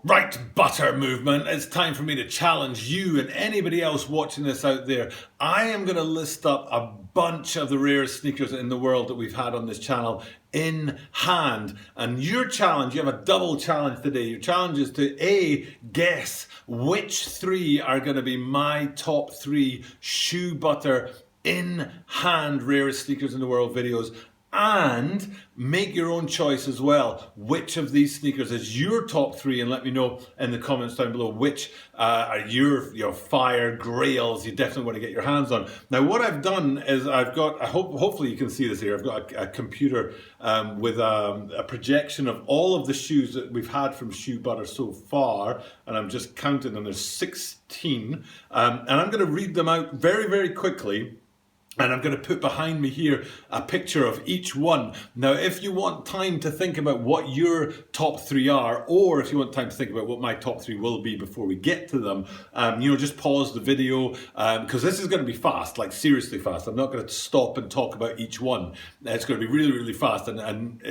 Right, butter movement, it's time for me to challenge you and anybody else watching this out there. I am going to list up a bunch of the rarest sneakers in the world that we've had on this channel in hand. And your challenge, you have a double challenge today. Your challenge is to A, guess which three are going to be my top three shoe butter in hand rarest sneakers in the world videos. And make your own choice as well. Which of these sneakers is your top three? And let me know in the comments down below which are your fire grails you definitely want to get your hands on. Now, what I've done is I've got, hopefully you can see this here, I've got a computer with a projection of all of the shoes that we've had from Shoe Butter so far. And I'm just counting them, there's 16. And I'm going to read them out very, very quickly. And I'm going to put behind me here a picture of each one. Now, if you want time to think about what your top three are, or if you want time to think about what my top three will be before we get to them, just pause the video, because this is going to be fast, like seriously fast. I'm not going to stop and talk about each one. It's going to be really, really fast and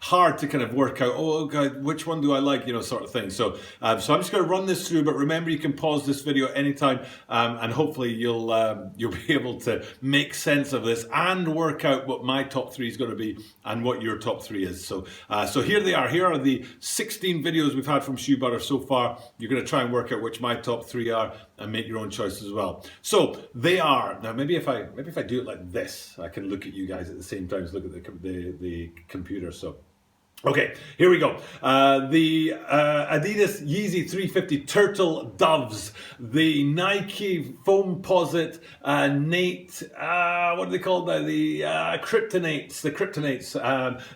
hard to kind of work out, oh God, which one do I like, sort of thing. So I'm just going to run this through, but remember you can pause this video anytime, and hopefully you'll be able to make sense of this and work out what my top three is going to be and what your top three is. So here they are. Here are the 16 videos we've had from Shoe Butter so far. You're going to try and work out which my top three are and make your own choice as well. So they are, now maybe if I do it like this, I can look at you guys at the same time as look at the computer. So okay, here we go. The Adidas Yeezy 350 Turtle Doves, the Nike Foamposite Nate, what are they called now? The Kryptonates,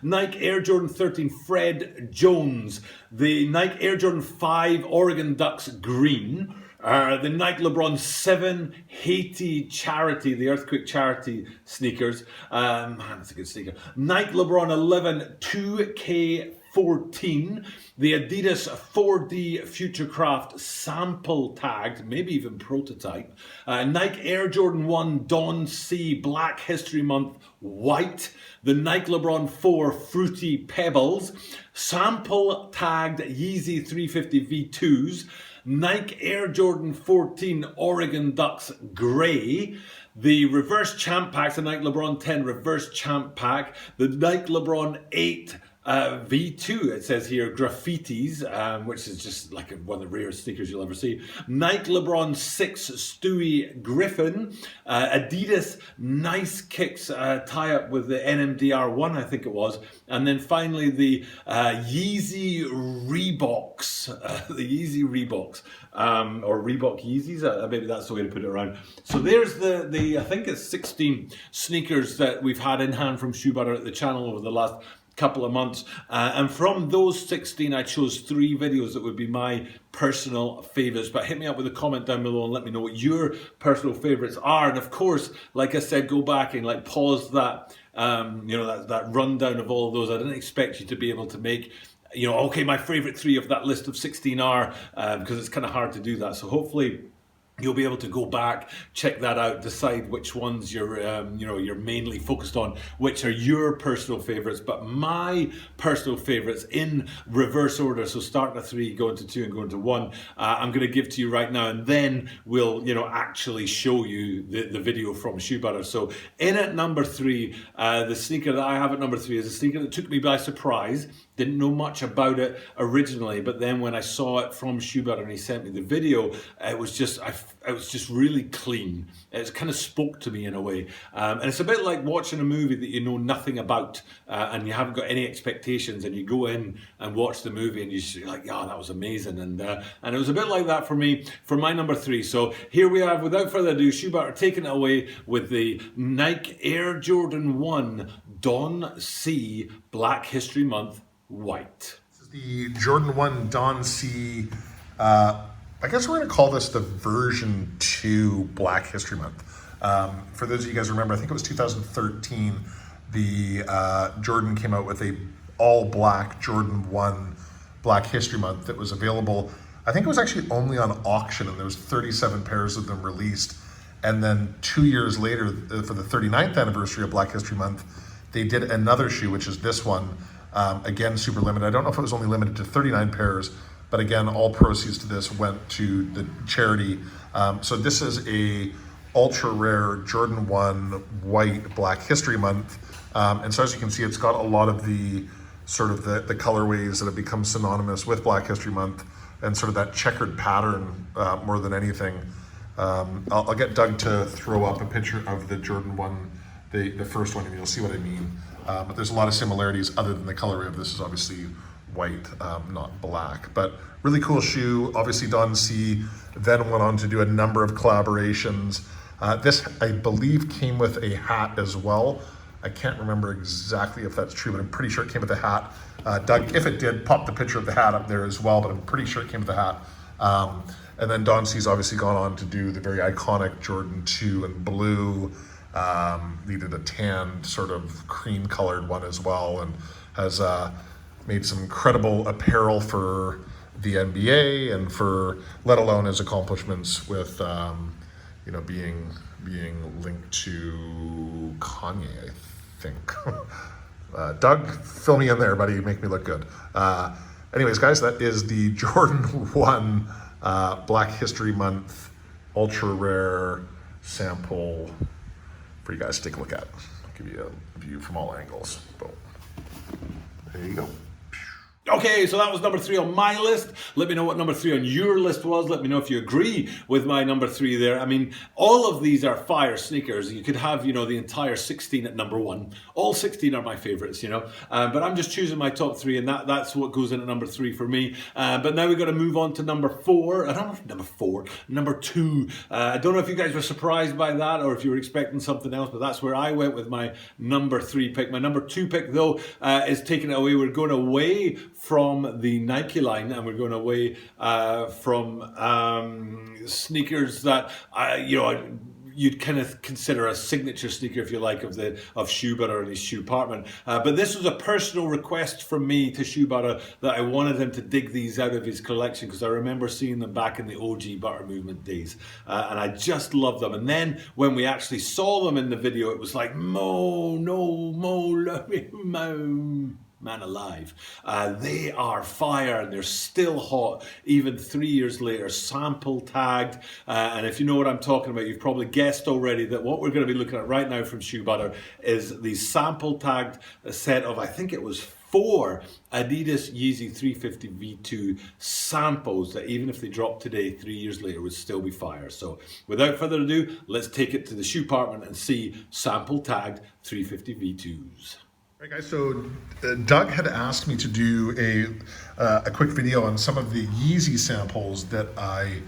Nike Air Jordan 13 Fred Jones, the Nike Air Jordan 5 Oregon Ducks Green, the Nike LeBron 7 Haiti Charity, the Earthquake Charity sneakers. Man, that's a good sneaker. Nike LeBron 11 2K14. The Adidas 4D Futurecraft sample tagged, maybe even prototype. Nike Air Jordan 1 Dawn C Black History Month white. The Nike LeBron 4 Fruity Pebbles. Sample tagged Yeezy 350 V2s. Nike Air Jordan 14 Oregon Ducks Grey, the Reverse Champ Packs, the Nike LeBron 10 Reverse Champ Pack, the Nike LeBron 8 V2, it says here, Graffitis, which is just like one of the rarest sneakers you'll ever see. Nike LeBron 6 Stewie Griffin, Adidas Nice Kicks tie-up with the NMDR1, I think it was, and then finally the Yeezy Reeboks, or Reebok Yeezys, maybe that's the way to put it around. So there's the I think it's 16 sneakers that we've had in hand from Shoe Butter at the channel over the last couple of months, and from those 16 I chose 3 videos that would be my personal favorites. But hit me up with a comment down below and let me know what your personal favorites are. And of course, like I said, go back and pause that that rundown of all of those. I didn't expect you to be able to make okay, my favorite 3 of that list of 16 are, because it's kind of hard to do that. So hopefully you'll be able to go back, check that out, decide which ones you're mainly focused on, which are your personal favorites. But my personal favorites in reverse order, so starting at 3, going to 2, and going to 1, I'm going to give to you right now, and then we'll actually show you the video from Shoe Butter. So in at number 3, the sneaker that I have at number 3 is a sneaker that took me by surprise. Didn't know much about it originally, but then when I saw it from Shoe Butter and he sent me the video, it was just really clean. It kind of spoke to me in a way, and it's a bit like watching a movie that you know nothing about, and you haven't got any expectations, and you go in and watch the movie and you're like, yeah, that was amazing, and it was a bit like that for me for my number 3. So here we have, without further ado, Shoe Butter taking it away with the Nike Air Jordan 1 Dawn C Black History Month white. This is the Jordan 1 Dawn C, I guess we're going to call this the version 2 Black History Month. For those of you guys who remember, I think it was 2013, the Jordan came out with a all black Jordan 1 Black History Month that was available. I think it was actually only on auction, and there was 37 pairs of them released. And then 2 years later, for the 39th anniversary of Black History Month, they did another shoe, which is this one. Again, super limited. I don't know if it was only limited to 39 pairs, But again, all proceeds to this went to the charity. So this is a ultra rare Jordan 1 white Black History Month. And so as you can see, it's got a lot of the sort of the colorways that have become synonymous with Black History Month and sort of that checkered pattern more than anything. I'll get Doug to throw up a picture of the Jordan 1, the first one, and you'll see what I mean. But there's a lot of similarities other than the colorway of this is obviously white, not black. But really cool shoe. Obviously Don C then went on to do a number of collaborations. This, I believe, came with a hat as well. I can't remember exactly if that's true, but I'm pretty sure it came with a hat. Doug, if it did, pop the picture of the hat up there as well, but I'm pretty sure it came with a hat. And then Don C's obviously gone on to do the very iconic Jordan 2 in blue. He did a tanned sort of cream colored one as well, and has made some incredible apparel for the NBA and for, let alone his accomplishments with, you know, being linked to Kanye, I think. Doug, fill me in there, buddy. Make me look good. Anyways, guys, that is the Jordan 1 Black History Month ultra rare sample for you guys to take a look at. I'll give you a view from all angles. Boom. There you go. Okay, so that was number 3 on my list. Let me know what number 3 on your list was. Let me know if you agree with my number 3 there. I mean, all of these are fire sneakers. You could have, you know, the entire 16 at number 1. All 16 are my favorites, you know. But I'm just choosing my top 3, and that's what goes in at number 3 for me. But now we've got to move on to number 4. I don't know if number 4, number 2. I don't know if you guys were surprised by that or if you were expecting something else, but that's where I went with my number 3 pick. My number 2 pick, though, is taking it away. We're going away from the Nike line, and we're going away from sneakers that you know, you'd kind of consider a signature sneaker, if you like, of Shoebutter and his shoe apartment. But this was a personal request from me to Shoebutter that I wanted him to dig these out of his collection, because I remember seeing them back in the OG Butter Movement days, and I just loved them. And then when we actually saw them in the video, it was like, Mo, love me, Mo. Man alive. They are fire, and they're still hot even 3 years later, sample tagged. And if you know what I'm talking about, you've probably guessed already that what we're going to be looking at right now from Shoebutter is the sample tagged set of, I think it was 4 Adidas Yeezy 350 V2 samples that even if they dropped today, 3 years later, would still be fire. So without further ado, let's take it to the shoe apartment and see sample tagged 350 V2s. All right, guys, so Doug had asked me to do a quick video on some of the Yeezy samples that I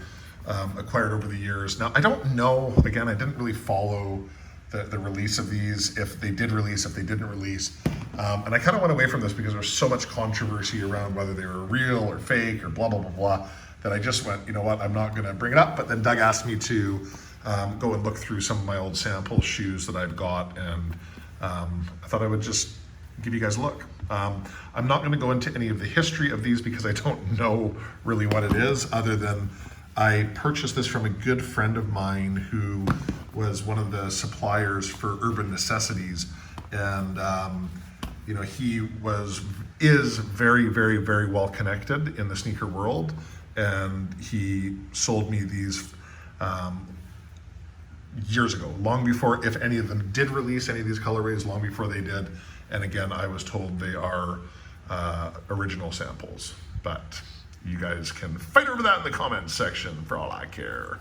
acquired over the years. Now, I don't know, again, I didn't really follow the release of these, if they did release, if they didn't release. And I kind of went away from this because there's so much controversy around whether they were real or fake or blah, blah, blah, blah, that I just went, you know what, I'm not going to bring it up. But then Doug asked me to go and look through some of my old sample shoes that I've got, and I thought I would just give you guys a look. I'm not going to go into any of the history of these because I don't know really what it is, other than I purchased this from a good friend of mine who was one of the suppliers for Urban Necessities, and you know, he is very, very, very well connected in the sneaker world, and he sold me these years ago, long before, if any of them did release any of these colorways, long before they did. And again, I was told they are original samples, but you guys can fight over that in the comments section for all I care.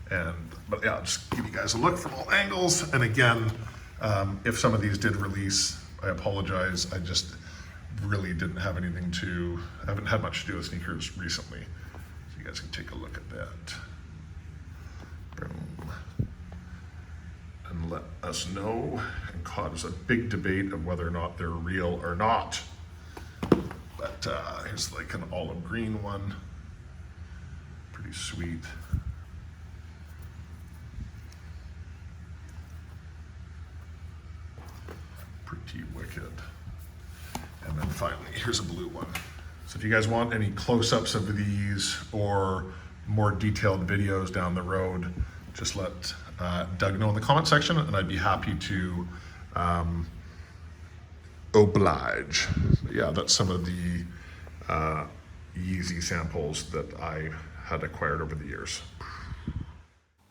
But yeah, I'll just give you guys a look from all angles. And again, if some of these did release, I apologize. I just really didn't have anything to, I haven't had much to do with sneakers recently. So you guys can take a look at that. Boom. And let us know and cause a big debate of whether or not they're real or not. But here's like an olive green one. Pretty sweet. Pretty wicked. And then finally, here's a blue one. So if you guys want any close-ups of these or more detailed videos down the road, just let Doug know in the comment section, and I'd be happy to oblige. But yeah, that's some of the Yeezy samples that I had acquired over the years.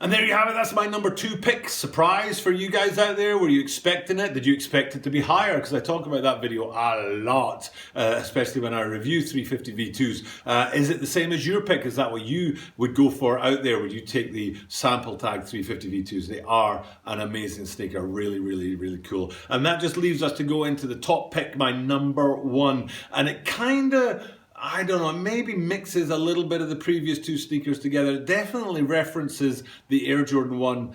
And there you have it, that's my number 2 pick. Surprise for you guys out there. Were you expecting it? Did you expect it to be higher? Because I talk about that video a lot, especially when I review 350 V2s. Is it the same as your pick? Is that what you would go for out there? Would you take the sample tag 350 V2s? They are an amazing sneaker, really, really, really cool. And that just leaves us to go into the top pick, my number 1. And it kind of, I don't know, maybe mixes a little bit of the previous 2 sneakers together. It definitely references the Air Jordan 1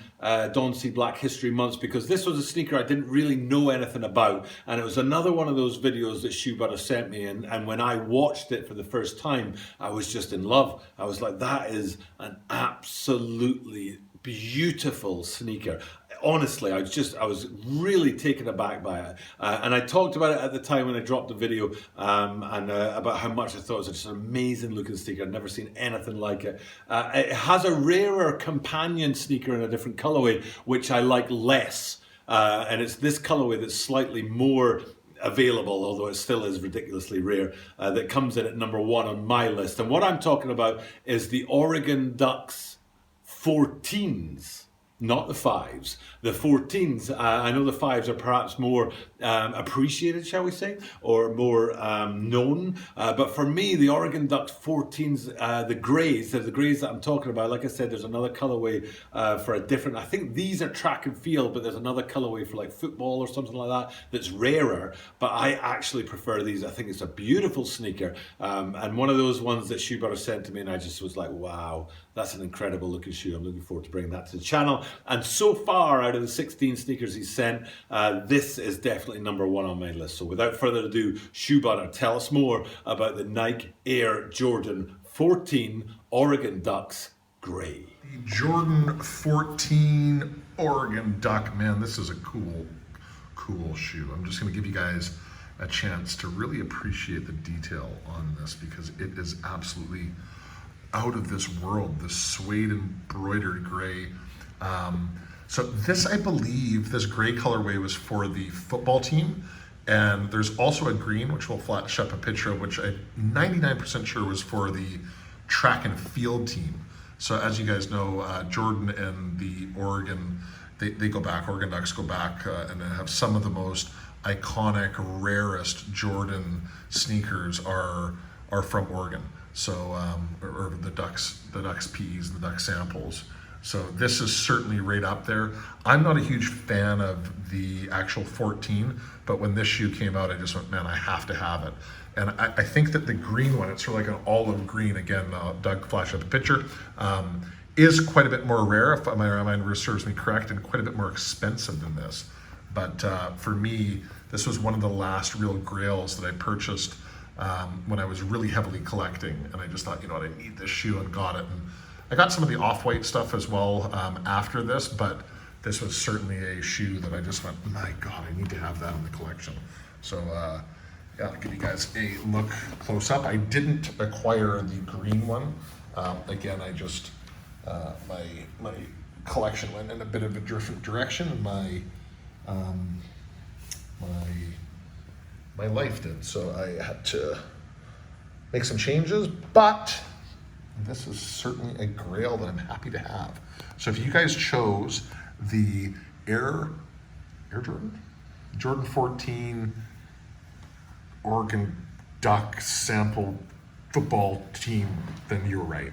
Don C Black History Months, because this was a sneaker I didn't really know anything about, and it was another one of those videos that Shoe Butter sent me, and when I watched it for the first time, I was just in love. I was like, that is an absolutely beautiful sneaker. Honestly, I was really taken aback by it, and I talked about it at the time when I dropped the video, and about how much I thought it was just an amazing looking sneaker. I'd never seen anything like it. It has a rarer companion sneaker in a different colorway, which I like less, and it's this colorway that's slightly more available, although it still is ridiculously rare, that comes in at number 1 on my list. And what I'm talking about is the Oregon Ducks 14s. Not the 5s, the 14s. I know the 5s are perhaps more appreciated, shall we say, or more known. But for me, the Oregon Ducks 14s, the greys that I'm talking about, like I said, there's another colorway for a different, I think these are track and field, but there's another colorway for like football or something like that that's rarer. But I actually prefer these. I think it's a beautiful sneaker. And one of those ones that Shoe Butter sent to me, and I just was like, wow, that's an incredible looking shoe. I'm looking forward to bringing that to the channel. And so far, out of the 16 sneakers he's sent, this is definitely number 1 on my list. So without further ado, Shoe Butter, tell us more about the Nike Air Jordan 14 Oregon Ducks Grey. The Jordan 14 Oregon Duck, man, this is a cool shoe. I'm just going to give you guys a chance to really appreciate the detail on this, because it is absolutely out of this world. This suede embroidered gray. So this, I believe, this gray colorway was for the football team, and there's also a green, which we'll flash up a picture of, which I'm 99% sure was for the track and field team. So as you guys know, Jordan and the Oregon, they go back, Oregon Ducks go back, and they have some of the most iconic, rarest Jordan sneakers are from Oregon. So, or the Ducks P's, the Duck samples. So this is certainly right up there. I'm not a huge fan of the actual 14, but when this shoe came out, I just went, man, I have to have it. And I think that the green one, it's sort of like an olive green, again, Doug flashed up a picture, is quite a bit more rare, if my mind serves me correct, and quite a bit more expensive than this. But for me, this was one of the last real grails that I purchased when I was really heavily collecting, and I just thought, you know what, I need this shoe, and got it. And I got some of the off-white stuff as well after this, but this was certainly a shoe that I just went, my God, I need to have that in the collection. So yeah, I'll give you guys a look close up. I didn't acquire the green one. Again, I just, my collection went in a bit of a different direction, and my life did. So I had to make some changes, but this is certainly a grail that I'm happy to have. So if you guys chose the Air Jordan 14 Oregon Duck sample football team, then you're right.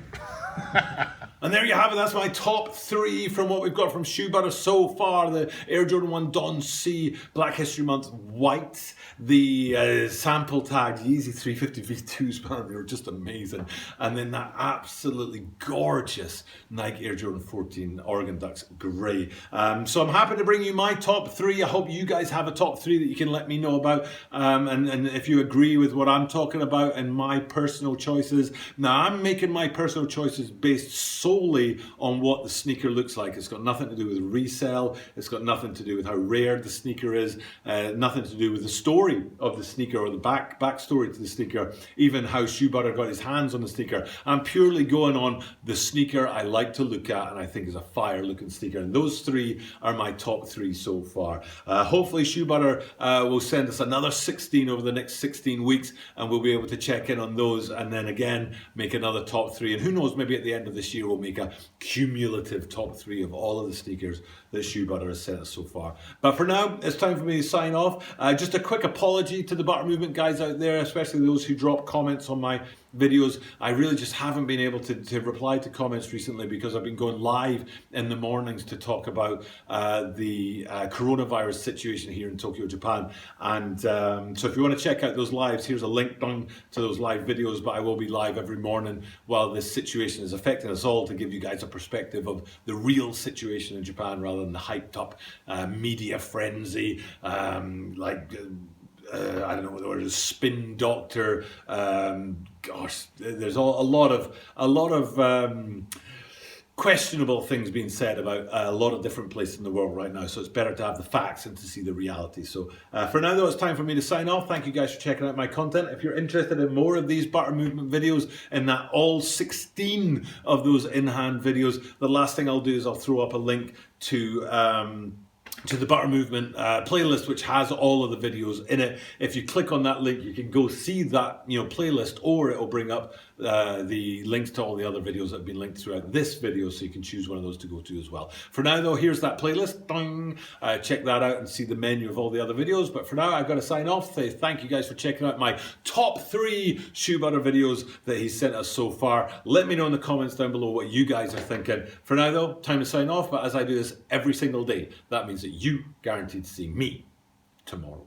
And there you have it, that's my top 3 from what we've got from Shoe Butter so far. The Air Jordan 1 Don C Black History Month white, the sample tagged Yeezy 350 V2s, man, they were just amazing. And then that absolutely gorgeous Nike Air Jordan 14 Oregon Ducks grey. So I'm happy to bring you my top 3. I hope you guys have a top 3 that you can let me know about. And if you agree with what I'm talking about and my personal choices. Now, I'm making my personal choices based so solely on what the sneaker looks like. It's got nothing to do with resale. It's got nothing to do with how rare the sneaker is. Nothing to do with the story of the sneaker or the backstory to the sneaker. Even how Shoe Butter got his hands on the sneaker. I'm purely going on the sneaker I like to look at and I think is a fire looking sneaker. And those three are my top three so far. Hopefully Shoe Butter will send us another 16 over the next 16 weeks and we'll be able to check in on those and then again make another top three. And who knows, maybe at the end of this year we'll make a cumulative top three of all of the sneakers that Shoe Butter has sent us so far. But for now, it's time for me to sign off. Just a quick apology to the Butter Movement guys out there, especially those who drop comments on my videos. I really just haven't been able to reply to comments recently because I've been going live in the mornings to talk about the coronavirus situation here in Tokyo, Japan. And so if you want to check out those lives, here's a link down to those live videos, but I will be live every morning while this situation is affecting us all to give you guys a perspective of the real situation in Japan rather than the hyped up media frenzy, I don't know what the word is, spin doctor. Gosh, there's a lot of questionable things being said about a lot of different places in the world right now. So it's better to have the facts and to see the reality. So for now, though, it's time for me to sign off. Thank you guys for checking out my content. If you're interested in more of these Butter Movement videos and that all 16 of those in-hand videos, the last thing I'll do is I'll throw up a link to the Butter Movement playlist, which has all of the videos in it. If you click on that link, you can go see that playlist, or it'll bring up the links to all the other videos that have been linked throughout this video, so you can choose one of those to go to as well. For now, though, here's that playlist. Check that out and see the menu of all the other videos. But for now, I've got to sign off. Thank you guys for checking out my top 3 Shoe Butter videos that he's sent us so far. Let me know in the comments down below what you guys are thinking. For now, though, time to sign off. But as I do this every single day, that means that you guaranteed to see me tomorrow.